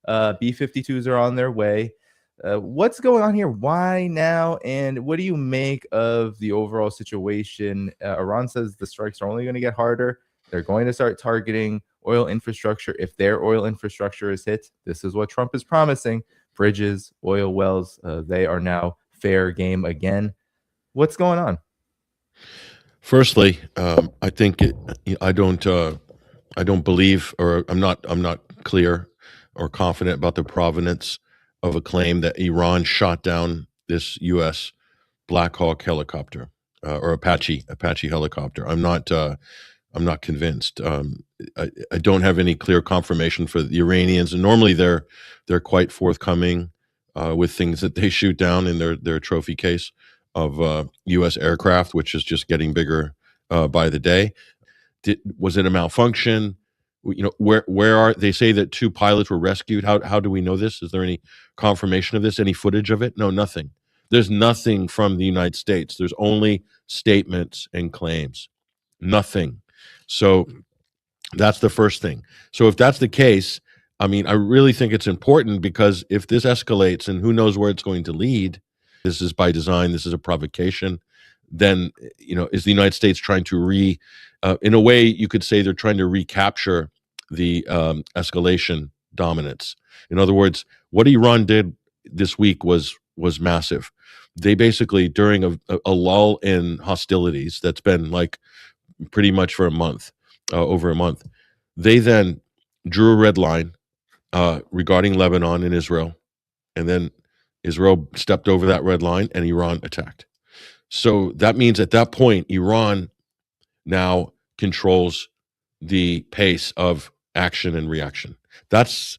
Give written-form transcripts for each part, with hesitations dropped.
B-52s are on their way. What's going on here? Why now? And what do you make of the overall situation? Iran says the strikes are only going to get harder. They're going to start targeting oil infrastructure. If their oil infrastructure is hit, this is what Trump is promising. Bridges, oil wells, they are now fair game again. What's going on? Firstly, I think I don't believe, or I'm not clear or confident about the provenance of a claim that Iran shot down this U.S. Black Hawk helicopter or Apache helicopter. I'm not convinced. I don't have any clear confirmation for the Iranians, and normally they're quite forthcoming with things that they shoot down in their trophy case of U.S. aircraft, which is just getting bigger by the day. Was it a malfunction? Where are they? Say that 2 pilots were rescued. How do we know this? Is there any confirmation of this? Any footage of it? No, nothing. There's nothing from the United States. There's only statements and claims. Nothing. So that's the first thing. So if that's the case, I mean, I really think it's important, because if this escalates, and who knows where it's going to lead, this is by design, this is a provocation, then, is the United States trying to in a way, you could say they're trying to recapture the escalation dominance. In other words, what Iran did this week was massive. They basically, during a lull in hostilities that's been like pretty much for a month, over a month, they then drew a red line regarding Lebanon and Israel, and then Israel stepped over that red line and Iran attacked. So that means at that point, Iran now controls the pace of action and reaction. That's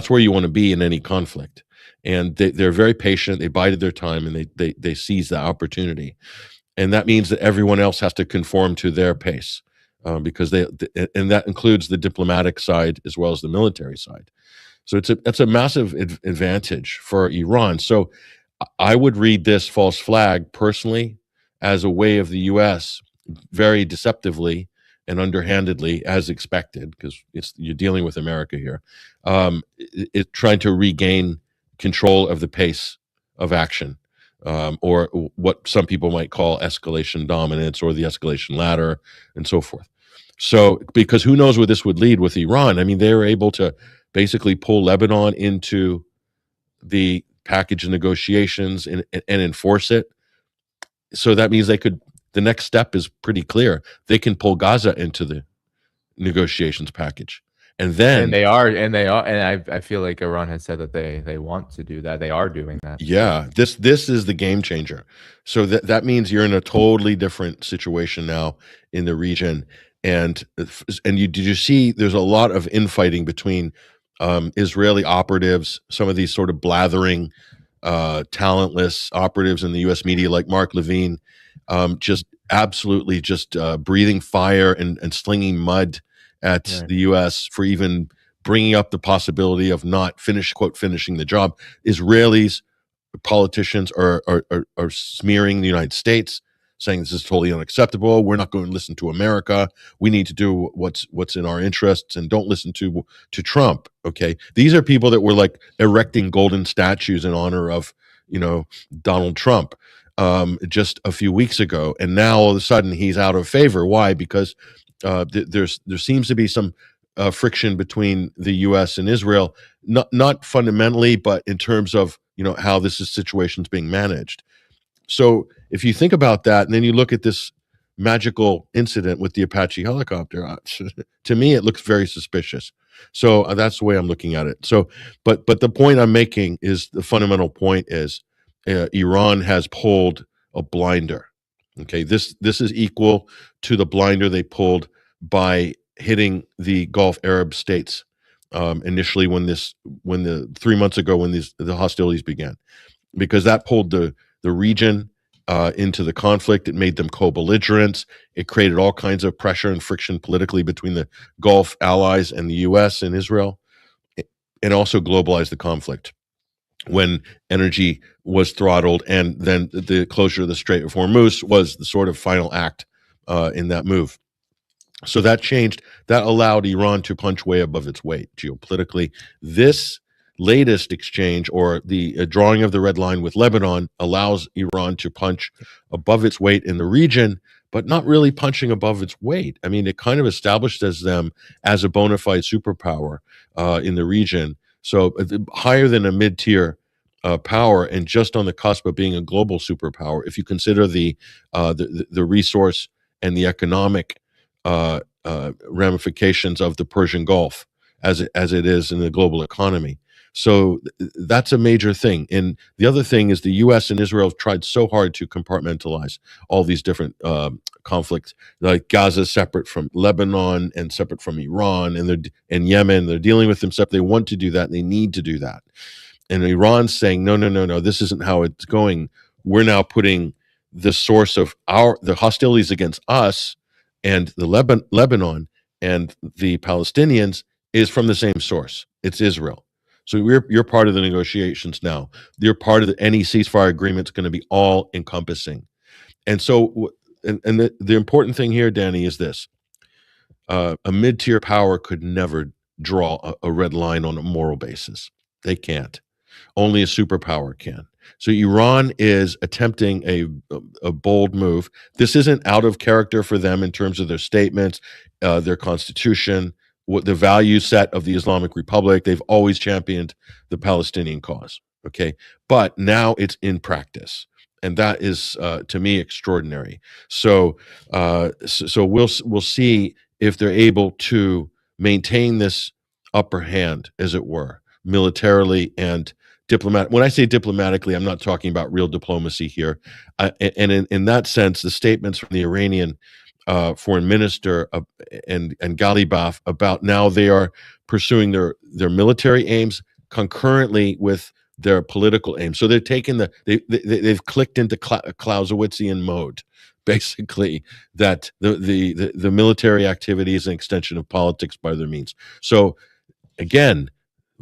where you want to be in any conflict. And they're very patient. They bided their time, and they seize the opportunity. And that means that everyone else has to conform to their pace, because and that includes the diplomatic side as well as the military side. So it's a massive advantage for Iran. So I would read this false flag personally as a way of the U.S. very deceptively and underhandedly, as expected, because you're dealing with America here, it trying to regain control of the pace of action, or what some people might call escalation dominance, or the escalation ladder, and so forth. So, because who knows where this would lead with Iran? I mean, they were able to basically pull Lebanon into the package of negotiations and enforce it. So that means the next step is pretty clear. They can pull Gaza into the negotiations package. And I feel like Iran has said that they want to do that. They are doing that. Yeah, this is the game changer. So that means you're in a totally different situation now in the region. And did you see there's a lot of infighting between Israeli operatives, some of these sort of blathering, talentless operatives in the U.S. media, like Mark Levine, just absolutely just breathing fire and slinging mud at the U.S. for even bringing up the possibility of not finishing the job. Israelis, politicians are smearing the United States, saying this is totally unacceptable. We're not going to listen to America. We need to do what's in our interests, and don't listen to Trump. Okay, these are people that were like erecting golden statues in honor of Donald Trump just a few weeks ago, and now all of a sudden he's out of favor. Why? Because there seems to be some friction between the U.S. and Israel, not fundamentally, but in terms of how this situation's being managed. So if you think about that, and then you look at this magical incident with the Apache helicopter, to me it looks very suspicious. So that's the way I'm looking at it. So, but the point I'm making is, the fundamental point is, Iran has pulled a blinder. Okay, this is equal to the blinder they pulled by hitting the Gulf Arab states initially when 3 months ago when the hostilities began, because that pulled the region into the conflict. It made them co-belligerents. It created all kinds of pressure and friction politically between the Gulf allies and the U.S. and Israel, and also globalized the conflict when energy was throttled, and then the closure of the Strait of Hormuz was the sort of final act in that move. So that allowed Iran to punch way above its weight geopolitically. This latest exchange, or the drawing of the red line with Lebanon, allows Iran to punch above its weight in the region, but not really punching above its weight. I mean, it kind of establishes them as a bona fide superpower in the region. So higher than a mid-tier power, and just on the cusp of being a global superpower, if you consider the resource and the economic ramifications of the Persian Gulf as it is in the global economy. So that's a major thing. And the other thing is the U.S. and Israel have tried so hard to compartmentalize all these different conflicts, like Gaza separate from Lebanon and separate from Iran and Yemen. They're dealing with them separate. They want to do that, and they need to do that. And Iran's saying, no, this isn't how it's going. We're now putting the source of the hostilities against us and the Lebanon and the Palestinians is from the same source. It's Israel. So you're part of the negotiations now. You're part of any ceasefire agreement. It's going to be all encompassing. And so, and the important thing here, Danny, is this: a mid-tier power could never draw a red line on a moral basis. They can't. Only a superpower can. So Iran is attempting a bold move. This isn't out of character for them in terms of their statements, their constitution, what the value set of the Islamic Republic. They've always championed the Palestinian cause. Okay, but now it's in practice, and that is to me extraordinary. So we'll see if they're able to maintain this upper hand, as it were, militarily and diplomatic. When I say diplomatically, I'm not talking about real diplomacy here. And in that sense, the statements from the Iranian foreign minister and Ghalibaf about now they are pursuing their military aims concurrently with their political aims. So they're taking they've clicked into Clausewitzian mode, basically, that the military activity is an extension of politics by their means. So again,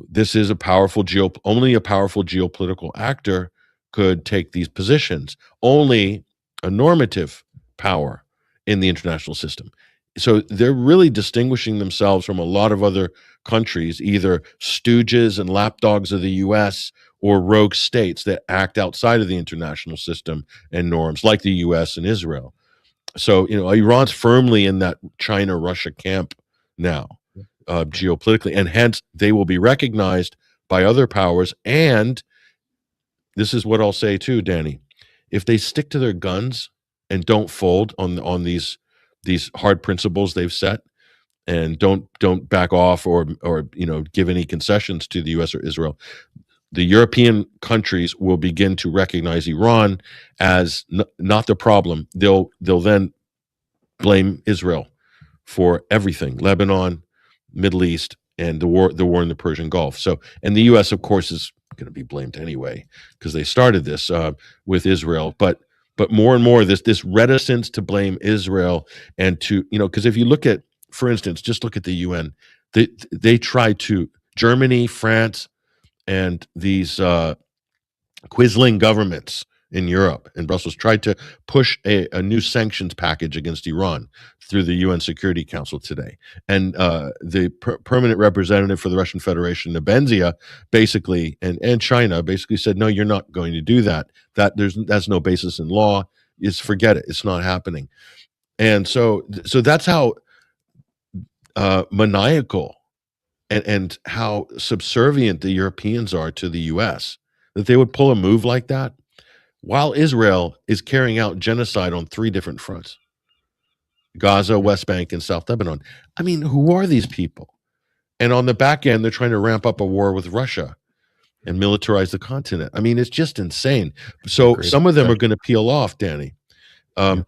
this is only a powerful geopolitical actor could take these positions. Only a normative power in the international system. So they're really distinguishing themselves from a lot of other countries, either stooges and lapdogs of the U.S. or rogue states that act outside of the international system and norms, like the U.S. and Israel. So, Iran's firmly in that China-Russia camp now. Geopolitically, and hence they will be recognized by other powers. And this is what I'll say too, Danny: if they stick to their guns and don't fold on these hard principles they've set, and don't back off or give any concessions to the U.S. or Israel, the European countries will begin to recognize Iran as not the problem. They'll then blame Israel for everything: Lebanon, Middle East, and the war in the Persian Gulf. So, and the U.S. of course is going to be blamed anyway because they started this with Israel. But more and more this reticence to blame Israel, and to because if you look at, for instance, just look at the UN, they try to Germany, France, and these quisling governments in Europe and Brussels tried to push a new sanctions package against Iran through the UN Security Council today. And the permanent representative for the Russian Federation, Nebenzia, basically, and China basically said, no, you're not going to do that. That's no basis in law. Forget it. It's not happening. And so that's how maniacal and how subservient the Europeans are to the U.S., that they would pull a move like that while Israel is carrying out genocide on 3 different fronts: Gaza, West Bank, and South Lebanon. I mean, who are these people? And on the back end, they're trying to ramp up a war with Russia and militarize the continent. I mean, it's just insane. So some of them are going to peel off, Danny,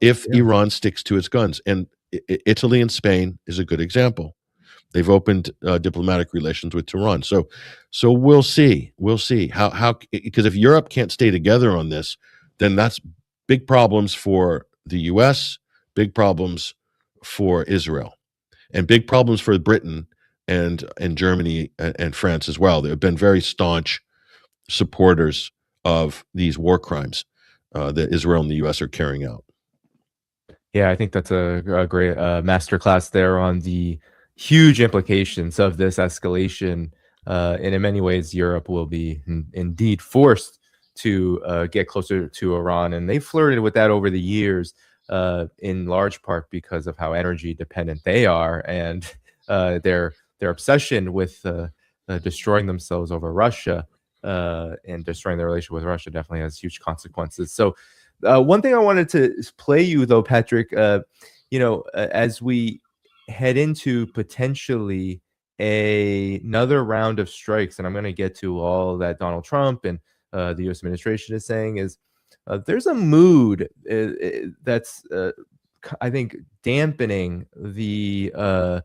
if Iran sticks to its guns. And Italy and Spain is a good example. They've opened diplomatic relations with Tehran. So we'll see. We'll see how because if Europe can't stay together on this, then that's big problems for the U.S., big problems for Israel, and big problems for Britain and Germany and France as well. They've been very staunch supporters of these war crimes that Israel and the U.S. are carrying out. Yeah, I think that's a great masterclass there on the huge implications of this escalation And in many ways, Europe will be indeed forced to get closer to Iran. And they flirted with that over the years, in large part because of how energy dependent they are, and their obsession with destroying themselves over Russia, and destroying their relationship with Russia definitely has huge consequences. So one thing I wanted to play you, though, Patrick, as we head into potentially another round of strikes, and I'm going to get to all that Donald Trump and the U.S. administration is saying, is there's a mood that's, I think, dampening the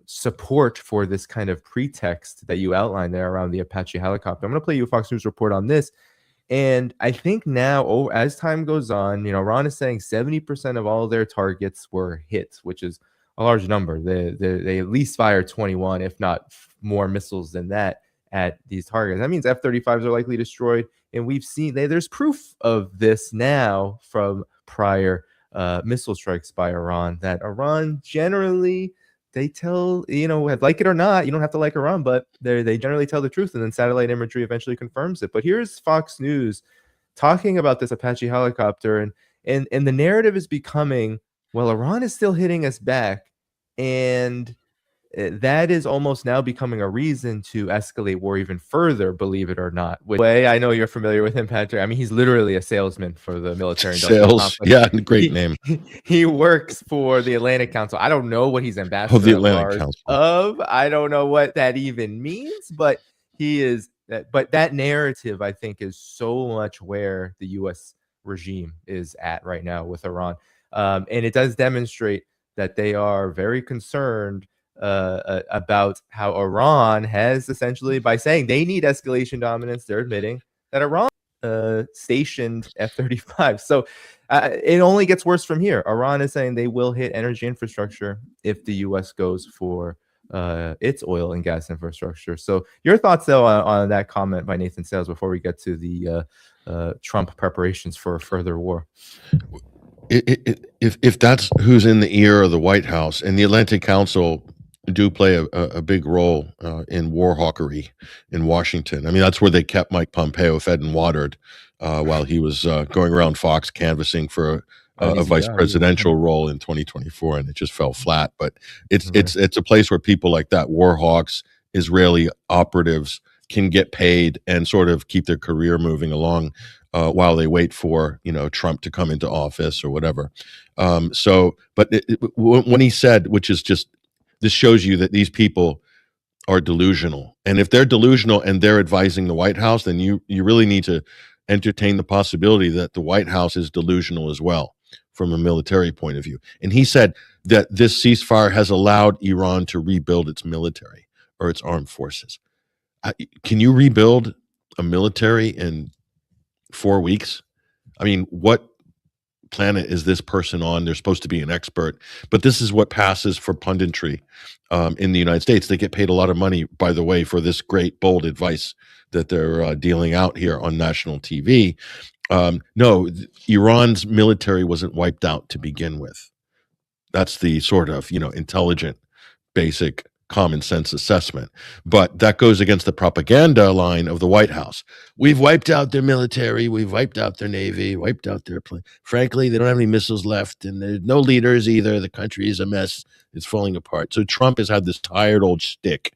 support for this kind of pretext that you outlined there around the Apache helicopter. I'm going to play you a Fox News report on this. And I think now, as time goes on, Iran is saying 70% of all their targets were hit, which is a large number. They at least fired 21, if not more missiles than that at these targets. That means F-35s are likely destroyed. And we've seen there's proof of this now from prior missile strikes by Iran, that Iran generally, they tell, like it or not, you don't have to like Iran, but they generally tell the truth, and then satellite imagery eventually confirms it. But here's Fox News talking about this Apache helicopter, and the narrative is becoming, well, Iran is still hitting us back, and that is almost now becoming a reason to escalate war even further, believe it or not. Which way, I know you're familiar with him, Patrick. I mean, he's literally a salesman for the military industrial Sales, complex. yeah, great name. He works for the Atlantic Council. I don't know what he's ambassador the Atlantic Council of. I don't know what that even means, but he is. But that narrative, I think, is so much where the U.S. regime is at right now with Iran, and it does demonstrate that they are very concerned about how Iran has essentially, by saying they need escalation dominance, they're admitting that Iran stationed F-35. So it only gets worse from here. Iran is saying they will hit energy infrastructure if the U.S. goes for its oil and gas infrastructure. So your thoughts, though, on that comment by Nathan Sales before we get to the Trump preparations for further war? If that's who's in the ear of the White House, and the Atlantic Council do play a big role in war hawkery in Washington. I mean, that's where they kept Mike Pompeo fed and watered while he was going around Fox canvassing for a vice presidential role in 2024, and it just fell flat. But it's a place where people like that, war hawks, Israeli operatives, can get paid and sort of keep their career moving along while they wait for Trump to come into office or whatever. But when he said, which is just, this shows you that these people are delusional. And if they're delusional and they're advising the White House, then you really need to entertain the possibility that the White House is delusional as well from a military point of view. And he said that this ceasefire has allowed Iran to rebuild its military or its armed forces. Can you rebuild a military in 4 weeks? I mean, what planet is this person on? They're supposed to be an expert, but this is what passes for punditry in the United States. They get paid a lot of money, by the way, for this great, bold advice that they're dealing out here on national TV. No, Iran's military wasn't wiped out to begin with. That's the sort of, intelligent, basic common sense assessment. But that goes against the propaganda line of the White House. We've wiped out their military. We've wiped out their Navy, wiped out their plane. Frankly, they don't have any missiles left, and there's no leaders either. The country is a mess. It's falling apart. So Trump has had this tired old shtick.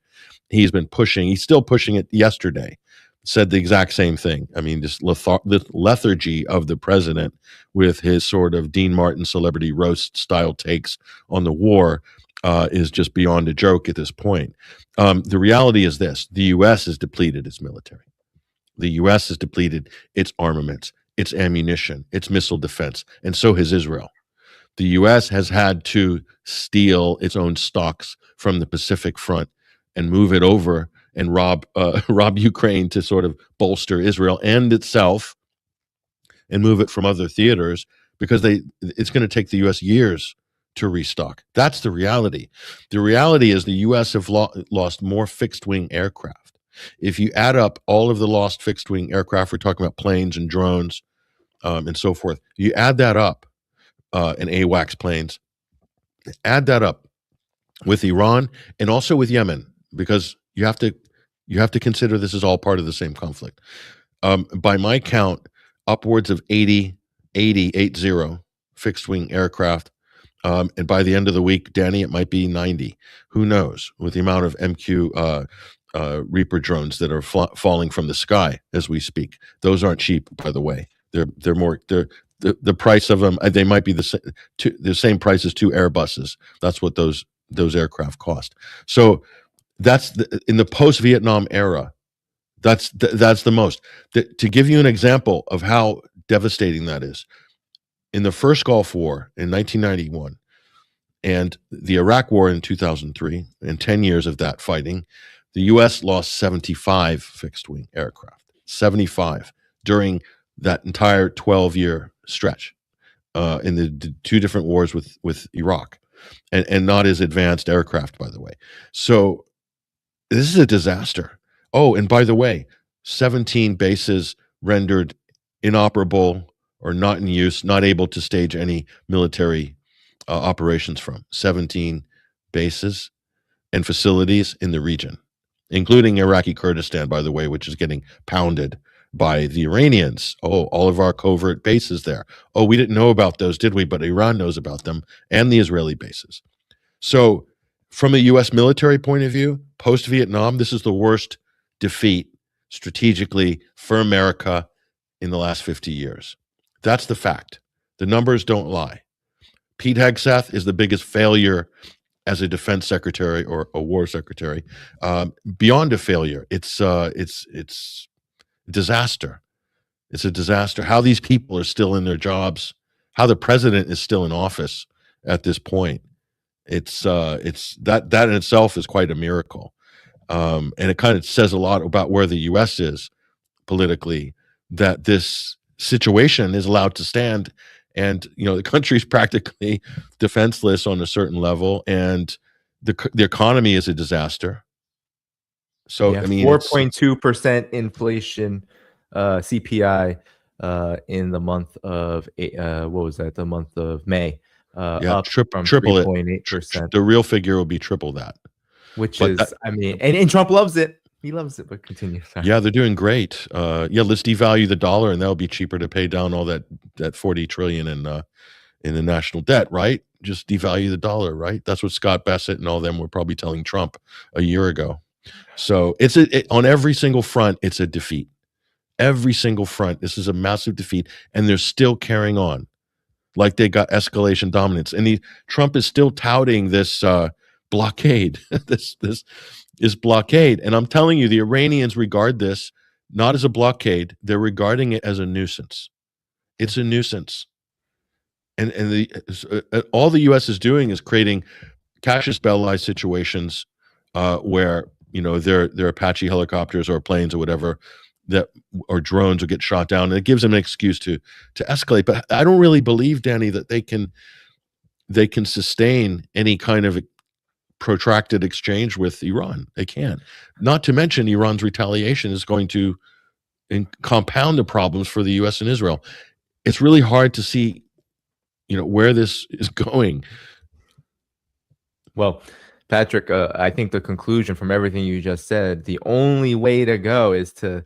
He's been pushing. He's still pushing it yesterday. Said the exact same thing. I mean, this lethargy of the president with his sort of Dean Martin celebrity roast style takes on the war is just beyond a joke at this point. The reality is this: the U.S. has depleted its military. The U.S. has depleted its armaments, its ammunition, its missile defense, and so has Israel. The U.S. has had to steal its own stocks from the Pacific Front and move it over and rob Ukraine to sort of bolster Israel and itself, and move it from other theaters, because it's going to take the U.S. years to restock. That's the reality. The reality is the U.S. have lost more fixed-wing aircraft. If you add up all of the lost fixed-wing aircraft, we're talking about planes and drones and so forth. You add that up, and AWACS planes, add that up with Iran and also with Yemen, because you have to You have to consider this is all part of the same conflict. By my count, upwards of 80 fixed wing aircraft. And by the end of the week, Danny, it might be 90. Who knows? With the amount of MQ Reaper drones that are falling from the sky as we speak. Those aren't cheap, by the way. They're more the price of them. They might be the same price as 2 Airbuses. That's what those aircraft cost. So that's in the post-Vietnam era. That's the most. To give you an example of how devastating that is, in the first Gulf War in 1991 and the Iraq War in 2003, and 10 years of that fighting, the U.S. lost 75 fixed-wing aircraft, 75 during that entire 12-year stretch in the 2 different wars with Iraq, and not as advanced aircraft, by the way. So this is a disaster. Oh, and by the way, 17 bases rendered inoperable or not in use, not able to stage any military operations from. 17 bases and facilities in the region, including Iraqi Kurdistan, by the way, which is getting pounded by the Iranians. Oh, all of our covert bases there. Oh, we didn't know about those, did we? But Iran knows about them, and the Israeli bases. So from a U.S. military point of view, post-Vietnam, this is the worst defeat strategically for America in the last 50 years. That's the fact. The numbers don't lie. Pete Hegseth is the biggest failure as a defense secretary or a war secretary. Beyond a failure, it's disaster. It's a disaster. How these people are still in their jobs, how the president is still in office at this point. It's that in itself is quite a miracle, and it kind of says a lot about where the U.S. is politically, that this situation is allowed to stand, and the country's practically defenseless on a certain level, and the economy is a disaster. So yeah, I mean, 4.2% inflation, CPI in the month of what was that? The month of May. Up from triple 3.8%. The real figure will be triple that. Which is, I mean, and Trump loves it. He loves it, but continue. Sorry. Yeah, they're doing great. Let's devalue the dollar, and that'll be cheaper to pay down all that 40 trillion in the national debt, right? Just devalue the dollar, right? That's what Scott Bassett and all them were probably telling Trump a year ago. So on every single front, it's a defeat. Every single front, this is a massive defeat, and they're still carrying on like they got escalation dominance. And Trump is still touting this blockade, this blockade. And I'm telling you, the Iranians regard this not as a blockade. They're regarding it as a nuisance. It's a nuisance. And all the U.S. is doing is creating casus belli situations where, their Apache helicopters or planes or whatever or drones will get shot down, and it gives them an excuse to escalate. But I don't really believe, Danny, that they can sustain any kind of protracted exchange with Iran. They can't. Not to mention Iran's retaliation is going to compound the problems for the U.S. and Israel. It's really hard to see, where this is going. Well, Patrick, I think the conclusion from everything you just said, the only way to go is to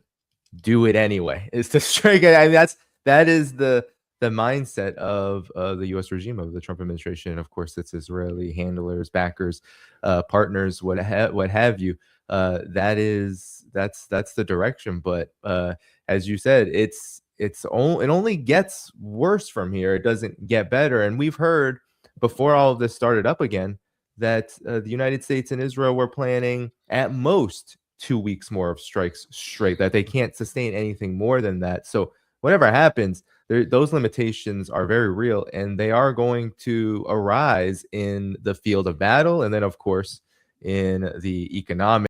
do it anyway, is to strike it. I mean, that is the mindset of the U.S. regime, of the Trump administration, and of course its Israeli handlers, backers, partners, what have you. That's the direction. But as you said, it only gets worse from here. It doesn't get better. And we've heard before all of this started up again that the United States and Israel were planning at most 2 weeks more of strikes straight, that they can't sustain anything more than that. So whatever happens, those limitations are very real, and they are going to arise in the field of battle, and then of course in the economic